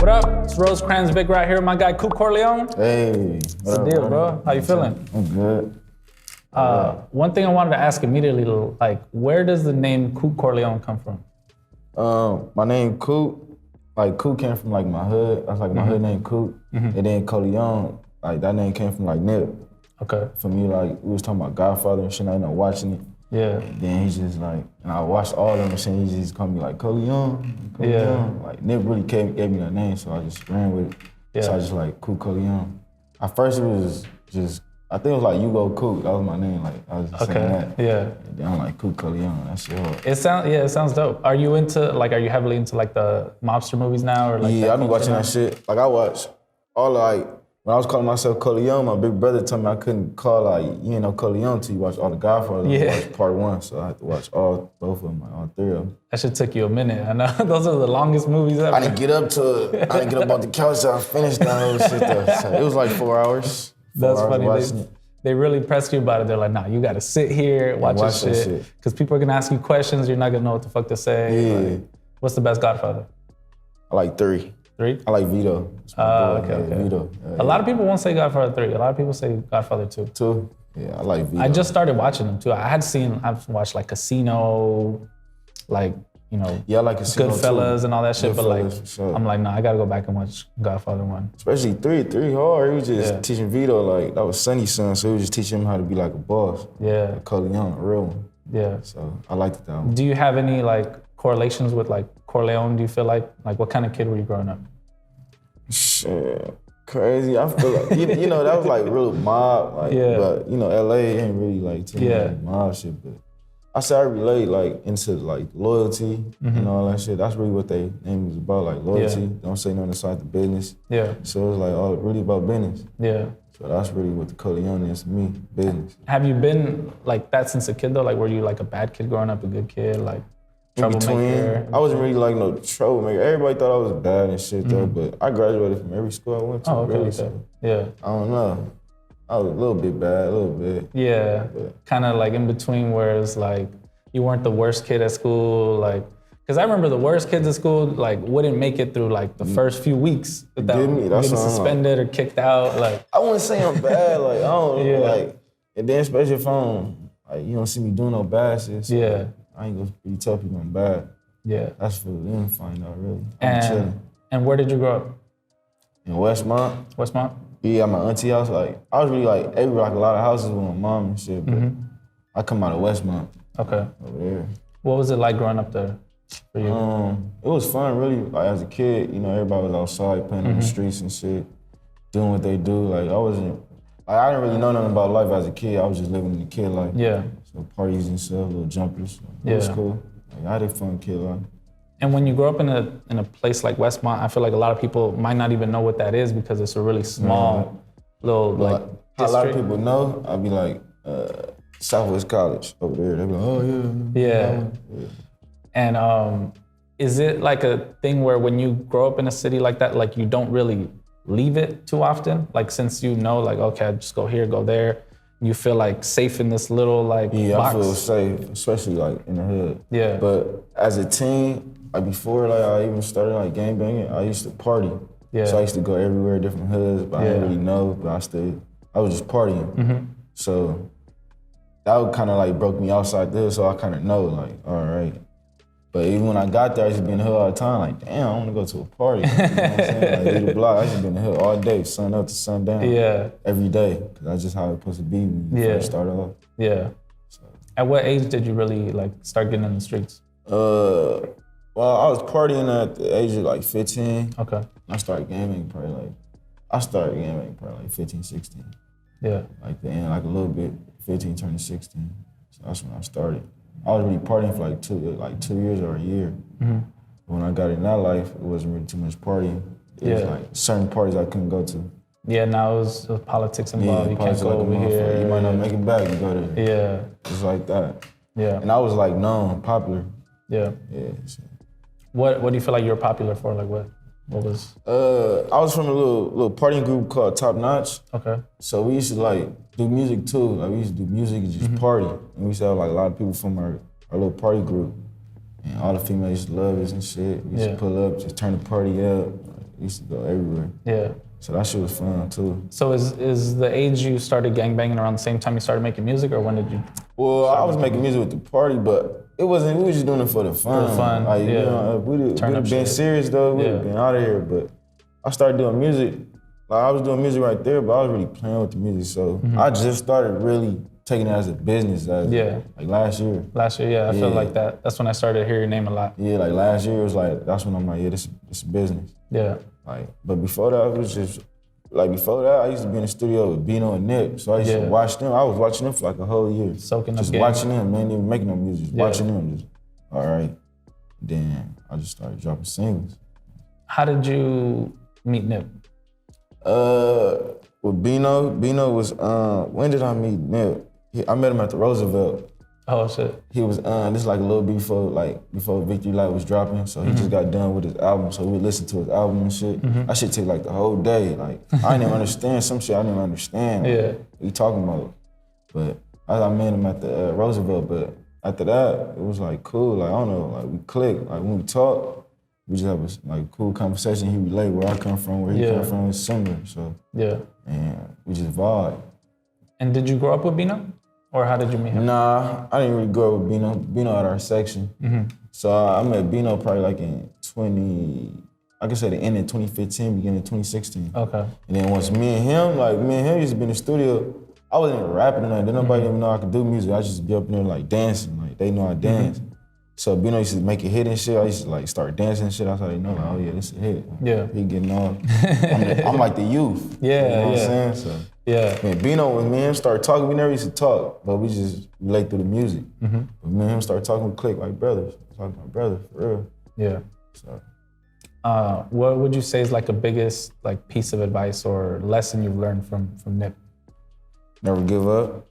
What up? It's Rosecrans Vic right here. My guy Coot Corleone. Hey. What's the deal, bro? How you feeling? I'm good. One thing I wanted to ask immediately, like, where does the name Coot Corleone come from? My name Coot. Like Coot came from like my hood. That's like my hood name Coot. And then Corleone, like that name came from like Nip. Okay. For me, like we was talking about Godfather and shit. I ended up watching it. Yeah. And then he's just like, and I watched all of them and shit. He just called me like Corleone. Yeah. Like Nip really gave me that name, so I just ran with it. Yeah. So I just like Coot Corleone. At first it was just, I think it was like You Go Coot. That was my name. Like I was just saying that. Yeah. And then I'm like Coot Corleone. That shit hard. It sounds dope. Are you heavily into like the mobster movies now, or like? Yeah, I be watching that shit. Like I watch all like, when I was calling myself Corleone, my big brother told me I couldn't call like, you ain't no Corleone till you watch all the Godfather. Yeah. I watched part one, so I had to watch both of them, like all three of them. That shit took you a minute. I know those are the longest movies ever. I didn't get up off the couch till I finished that whole shit though. So it was like 4 hours. That's funny. They really pressed you about it. They're like, nah, you gotta sit here, watch this shit. Because people are gonna ask you questions, you're not gonna know what the fuck to say. Yeah. Like, what's the best Godfather? I like 3. 3? I like Vito. Okay. Vito. A lot of people won't say Godfather 3. A lot of people say Godfather 2. 2? Yeah, I like Vito. I just started watching them too. I've watched like Casino, like, you know, I like Casino Goodfellas too. and all that shit, but like, for sure. I'm like, nah, I gotta go back and watch Godfather 1. Especially 3 hard. He was just teaching Vito, like, that was Sonny's son, so he was just teaching him how to be like a boss. Yeah. Like Corleone, a real one. Yeah. So I liked it that one. Do you have any like correlations with like Corleone? Do you feel like what kind of kid were you growing up? Shit, crazy. I feel like, you know, that was like real mob, like, but you know, LA ain't really like too much mob shit, but I say I relate like into like loyalty and all that shit. That's really what they name is about, like loyalty. Don't say nothing aside the business. Yeah. So it's like all really about business. Yeah. So that's really what the Corleone is to me, business. Have you been like that since a kid though? Like were you like a bad kid growing up, a good kid, like troublemaker? I wasn't really like no troublemaker. Everybody thought I was bad and shit though, but I graduated from every school I went to. Really, so yeah. I don't know. I was a little bit bad, a little bit. Yeah, kind of like in between where it's like you weren't the worst kid at school, like, because I remember the worst kids at school like wouldn't make it through like the first few weeks without getting suspended or kicked out. Like I wouldn't say I'm bad, like I don't like, and then especially if you don't see me doing no bad shit. So I ain't gonna really tell people I'm bad. Yeah, that's for them to find out really. I'm chilling. And where did you grow up? In Westmont. Westmont. Yeah, at my auntie house. Like I was really like everywhere, like a lot of houses with my mom and shit. But I come out of Westmont. Okay. Over there. What was it like growing up there for you? It was fun, really. Like as a kid, you know, everybody was outside playing in the streets and shit, doing what they do. Like I didn't really know nothing about life as a kid. I was just living the kid life. Yeah. So parties and stuff, little jumpers. It was cool. Like, I had a fun kid life. And when you grow up in a place like Westmont, I feel like a lot of people might not even know what that is because it's a really small little like district. A lot of people know, I'd be like, Southwest College over there. They'd be like, oh yeah. And is it like a thing where when you grow up in a city like that, like you don't really leave it too often? Like since you know, like, okay, I just go here, go there, you feel like safe in this little like box? I feel safe, especially like in the hood. Yeah. But as a teen, like before like I even started like gangbanging, I used to party. Yeah. So I used to go everywhere, different hoods, but I didn't really know, but I was just partying. So that kind of like broke me outside there, so I kind of know like, all right. But even when I got there, I used to be in the hood all the time, like, damn, I want to go to a party. You know what I'm saying? Like, leave the block, I used to be in the hood all day, sun up to sundown. Yeah. Every day, because that's just how it's supposed to be when you first start off. Yeah. So. At what age did you really like start getting in the streets? Well, I was partying at the age of like 15. Okay. I started gaming probably like 15, 16. Yeah. Like the end, like a little bit, 15 turning 16. So that's when I started. I was really partying for like 2 years or a year. When I got in that life, it wasn't really too much partying. It was like certain parties I couldn't go to. Yeah, now it was politics involved. You can't go over here. You might not make it back, you go there. Yeah. Just like that. Yeah. And I was like known, popular. Yeah. Yeah. So. What do you feel like you were popular for? Like what was? I was from a little partying group called Top Notch. Okay. So we used to like do music too. Like we used to do music and just party. And we used to have like a lot of people from our little party group. And all the females used to love us and shit. We used to pull up, just turn the party up. used to go everywhere. Yeah. So that shit was fun too. So is the age you started gangbanging around the same time you started making music, or when did you? Well, I was making music with the party, but it wasn't. We was just doing it for the fun. For the fun, like, yeah. You know, if we'd have been serious though, we'd have been out of here. But I started doing music. Like I was doing music right there, but I was really playing with the music. So I just started really taking it as a business. Like last year. Last year, yeah. I feel like that. That's when I started to hear your name a lot. Yeah, like last year was like, that's when I'm like, yeah, this is business. Yeah. Like, but before that, it was just, like before that, I used to be in the studio with Bino and Nip. So I used to watch them. I was watching them for like a whole year. Soaking up just game. Watching them, man, even making no music. Just watching them, just, all right. Then I just started dropping singles. How did you meet Nip? With Bino was, when did I meet Nip? I met him at the Roosevelt. Oh shit. He was, this is like a little bit before Victory Light was dropping, so he just got done with his album, so we would listen to his album and shit. That shit take like the whole day. Like, I didn't even understand some shit I didn't even understand. Like, what he talking about? But I met him at the Roosevelt, but after that, it was like cool, like I don't know, like we clicked. Like when we talk, we just have a like cool conversation. He relate where I come from, where he come from, it's similar, so. Yeah. And we just vibe. And did you grow up with Bino? Or how did you meet him? Nah, I didn't really grow up with Bino. Bino at our section. So I met Bino probably like in I could say the end of 2015, beginning of 2016. Okay. And then once me and him used to be in the studio, I wasn't even rapping or nothing. Nobody even know I could do music. I just be up in there like dancing, like they know I dance. So Bino used to make a hit and shit. I used to like start dancing and shit. That's how they know, like, oh yeah, this is a hit. Like, he getting on. I'm like the youth. You know what I'm saying? So. When Bino, when me and him started talking, we never used to talk, but we just relate through the music. But me and him started talking, we click like brothers. Talking like brothers, for real. Yeah. So. What would you say is like a biggest like piece of advice or lesson you've learned from Nip? Never give up.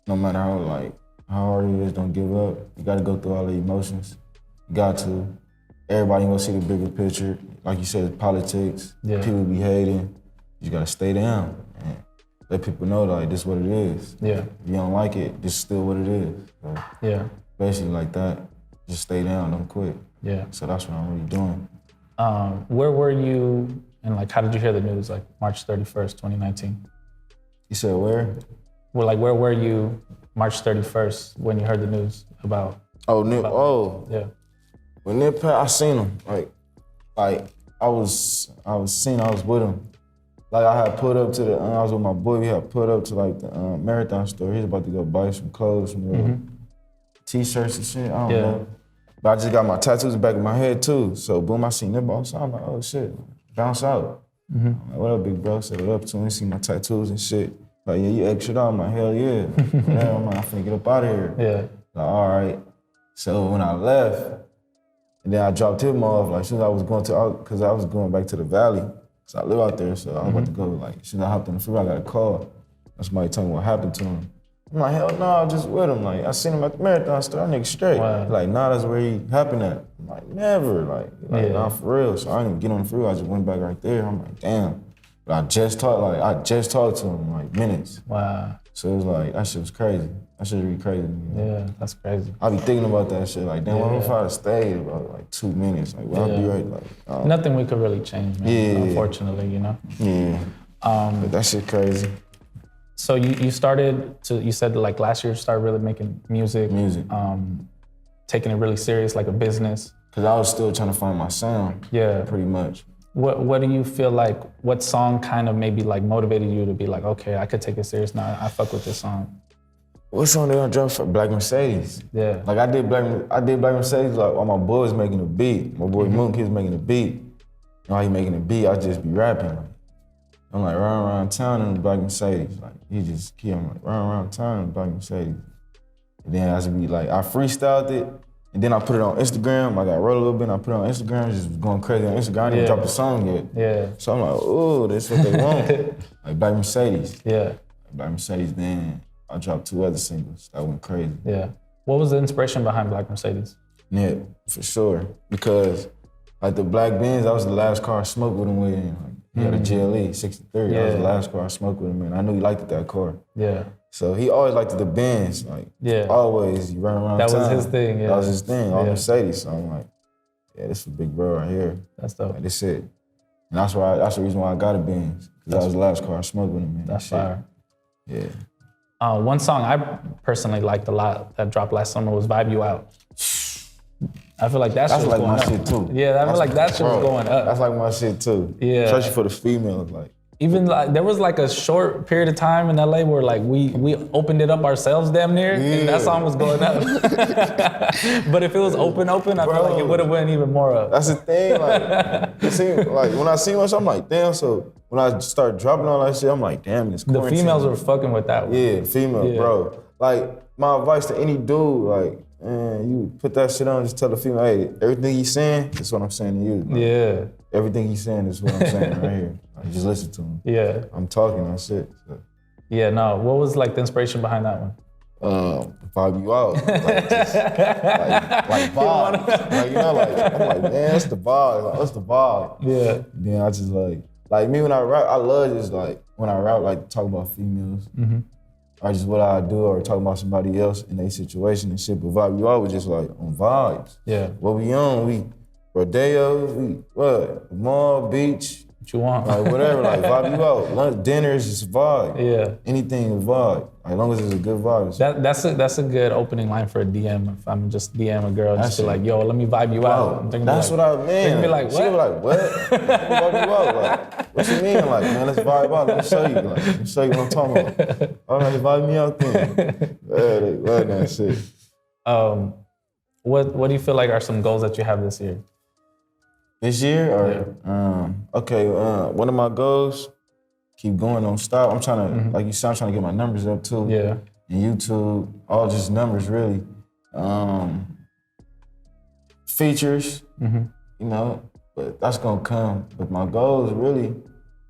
No matter how hard it is, don't give up. You gotta go through all the emotions. You got to. Everybody gonna see the bigger picture. Like you said, politics, people be hating. You gotta stay down and let people know that like, this is what it is. Yeah. If you don't like it, this is still what it is. So basically like that, just stay down, don't quit. Yeah. So that's what I'm really doing. Where were you and like how did you hear the news like March 31st, 2019? You said where? Well, like where were you March 31st when you heard the news about? Oh, Nip, yeah. When Nip passed, I seen him. Like I was with him. Like I had put up to the, I was with my boy, we had put up to like the marathon store. He was about to go buy some clothes, some t-shirts and shit, I don't know. But I just got my tattoos in the back of my head too. So boom, I seen Nip outside, I'm like, oh shit, bounce out. I'm like, what up, big bro? Said what up to him, he see my tattoos and shit. Like, yeah, you extra out? I'm like, hell yeah. I'm like, I'm finna get up out of here. Yeah. Like, all right. So when I left, and then I dropped him off, like, as soon as I was going to, because I was going back to the valley. So I live out there, so I was about to go, like, as soon as I hopped on the freeway, I got a call. Somebody told me what happened to him. I'm like, hell no, I was just with him. Like, I seen him at the marathon store, that nigga straight. Wow. Like, nah, that's where he happened at. I'm like, never, like nah, for real. So I didn't even get on the freeway, I just went back right there. I'm like, damn. But I just talked to him in like minutes. Wow. So it was like, that shit was crazy. That shit really crazy to me. Yeah, that's crazy. I be thinking about that shit, like, damn, what if I had stayed about like 2 minutes? Like, would I be right? Like, nothing we could really change, man, unfortunately, you know? Yeah. But that shit crazy. So you started to, you said like last year you started really making music. Taking it really serious, like a business. Cause I was still trying to find my sound. Yeah. Pretty much. What do you feel like, what song kind of maybe like motivated you to be like, okay, I could take it serious now, I fuck with this song? What song did I drop for? Black Mercedes. Yeah. Like I did Black Mercedes like while my boy was making a beat. My boy Mook, he was making a beat. And while he making a beat, I just be rapping. Like, I'm like riding around town in the Black Mercedes. Like he just keep like riding around town in the Black Mercedes. And then I just be like, I freestyled it. And then I put it on Instagram. Like I wrote a little bit and I put it on Instagram, just going crazy on Instagram. I didn't even drop the song yet. Yeah. So I'm like, oh, that's what they want. Like Black Mercedes. Yeah. Black Mercedes, then I dropped 2 other singles. That went crazy. Yeah. What was the inspiration behind Black Mercedes? Nip, for sure. Because like the Black Benz, that was the last car I smoked with him with. Like, he had a GLE 63. That was the last car I smoked with him in. I knew he liked that car. Yeah. So he always liked the Benz, like always. He ran around town. That was his thing, yeah. That was his thing, all Mercedes. So I'm like, yeah, this is big bro right here. That's dope. Like, this it. And that's the reason why I got a Benz. Because that was the last car I smoked with him, man. That's fire. Yeah. One song I personally liked a lot that dropped last summer was Vibe You Out. I feel like that shit was like going my up. shit too. Yeah, I feel like that shit was going up. That's like my shit too. Yeah. Especially for the females, like. Even like there was like a short period of time in LA where like we opened it up ourselves damn near, and that song was going up. But if it was open, I feel like it would have went even more up. That's the thing, like, it seemed, like when I see one, I'm like, damn. So when I start dropping all that shit, I'm like, damn, it's quarantine. The females were fucking with that one. Yeah, female, bro. Like my advice to any dude, like, man, you put that shit on, just tell the female, hey, everything he's saying, that's what I'm saying to you. Like, yeah. Everything he's saying is what I'm saying right here. Like, just listen to him. Yeah. I'm talking, that's it. So. Yeah, no. What was like the inspiration behind that one? Vibe You Out. Like vibes. Like, you know, like, I'm like, man, that's the vibe. Like, what's the vibe? Yeah. Then I just like me when I rap, I love just like, when I rap, like talk about females. Mm-hmm. Or just what I do, or talk about somebody else in their situation and shit. But Vibe You Out was just like on vibes. Yeah. What we on? We Rodeo, we what? Mall, beach. What you want? Like whatever, like Vibe You Out. Lunch, dinner is just a vibe. Yeah. Anything is vibe. Like, as long as it's a good vibe. That's a good opening line for a DM. If I'm just DM a girl, just be like, yo, let me vibe you out. That's what I mean. They're gonna be like, what? She be like, what? Vibe you out. Like, what you mean? Like, man, let's vibe out. Let me show you. Like, let me show you what I'm talking about. All right, vibe me out then. Yeah, they love that shit. What do you feel like are some goals that you have this year? This year? Or, okay, one of my goals, keep going, don't stop. I'm trying to, like you said, I'm trying to get my numbers up too. Yeah. And YouTube, all just numbers really. Features, you know, but that's gonna come. But my goal is really,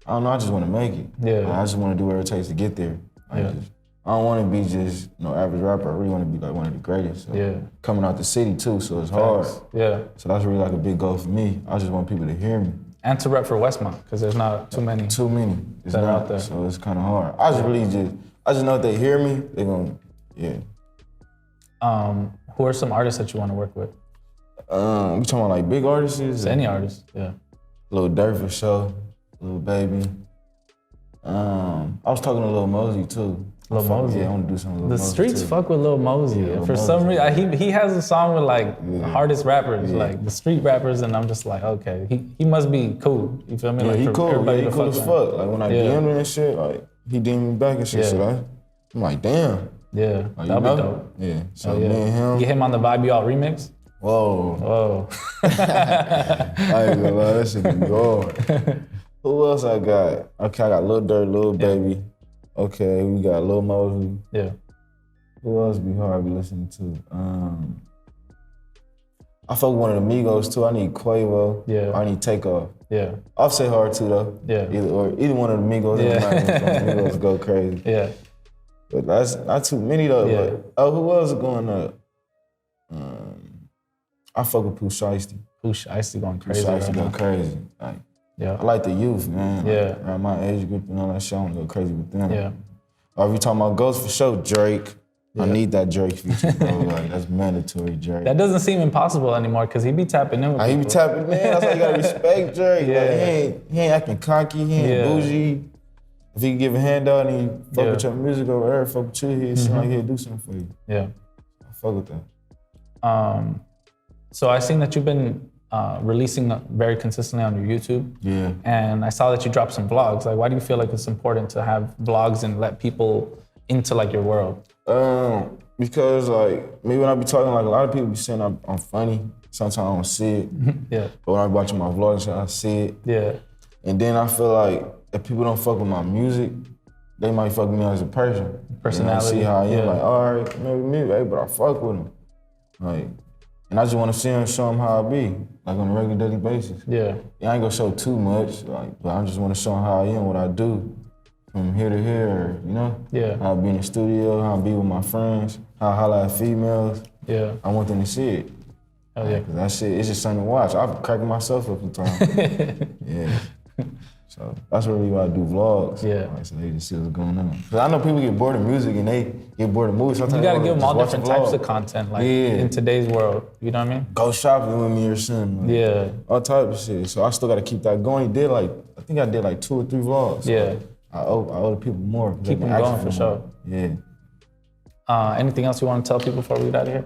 I don't know, I just wanna make it. Yeah. I just wanna do whatever it takes to get there. I don't wanna be just no average rapper. I really wanna be like one of the greatest. So coming out the city too, so it's hard. Yeah. So that's really like a big goal for me. I just want people to hear me. And to rep for Westmont, because there's not too many. Too many. It's that not, are out there. So it's kind of hard. I just know if they hear me, they're gonna, Who are some artists that you want to work with? We talking about like big artists? Just any artist, yeah. Lil Durk for sure, Lil Baby. I was talking to Lil Mosey too. Lil Mosey? Yeah, I want to do something with Lil Mosey The streets too. fuck with Lil Mosey. Yeah, For some reason, he has a song with like the hardest rappers, like the street rappers, and I'm just like, okay, he must be cool. You feel me? Yeah, like, he for cool. everybody Yeah, he to cool as fuck. Like when I DM'd him and shit, like he DM'd me back and shit. So I'm like, damn. Yeah, like, that'd be dope. Yeah. So me and him. Get him on the Vibe You Out remix. Whoa. I ain't gonna lie, that shit be hard. Who else I got? Okay, I got Lil Durk, Lil Baby. Okay, we got Lil Mosey. Yeah. Who else be hard to be listening to? I fuck with one of the Migos too. I need Quavo. Yeah. I need Takeoff. Yeah. Offset hard too though. Yeah. Either one of the Migos. Migos go crazy. Yeah. But that's not too many though. Yeah. But, who else is going up? I fuck with Pooh Shiesty. Pooh Shiesty going crazy. Pooh Shiesty go crazy. Like, I like the youth, man. Like, around my age group and all that shit, I want to go crazy with them. Yeah. Or if you talking about ghosts, for sure, Drake. I need that Drake feature, bro. Like, that's mandatory, Drake. That doesn't seem impossible anymore, because he be tapping in with people. He be tapping in. That's why you gotta respect Drake. Like, he ain't acting cocky, he ain't bougie. If he can give a handout and he fuck with your music over there, fuck with you, he seem like he'll do something for you. Yeah. I fuck with that. So I seen that you've been releasing very consistently on your YouTube. Yeah. And I saw that you dropped some vlogs. Like, why do you feel like it's important to have vlogs and let people into like your world? Because like me, when I be talking, like a lot of people be saying I'm funny. Sometimes I don't see it. Yeah. But when I be watching my vlogs, I see it. Yeah. And then I feel like if people don't fuck with my music, they might fuck with me as a person. Personality. See how I am. Like, all right, maybe me, but I fuck with them. Like, and I just want to see him, show him how I be, like on a regular daily basis. Yeah. I ain't gonna show too much, like, but I just want to show him how I am, what I do, from here to here, you know? Yeah. How I be in the studio, how I be with my friends, how I holler at females. Yeah. I want them to see it. Oh yeah. Cause that shit, it's just something to watch. I'm cracking myself up sometimes. Yeah. So that's really why I do vlogs. Yeah. Like, so they just see what's going on. Cause I know people get bored of music and they get bored of movies. Sometimes you gotta give them all different types of content, like in today's world. You know what I mean? Go shopping with me or something. Like, yeah. All type of shit. So I still gotta keep that going. I think I did like 2 or 3 vlogs. So yeah. I owe the people more. Keep them going for sure. Yeah. Anything else you want to tell people before we get out of here?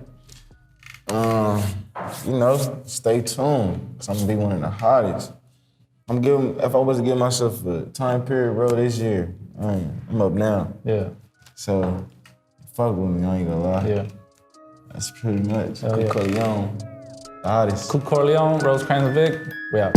You know, stay tuned. Cause I'm gonna be one of the hottest. If I was to give myself a time period, bro, this year, I'm up now. Yeah. So, fuck with me, I ain't gonna lie. Yeah. That's pretty much. Coot Corleone, the hottest. Coot Corleone, Rosecrans Vic, we out.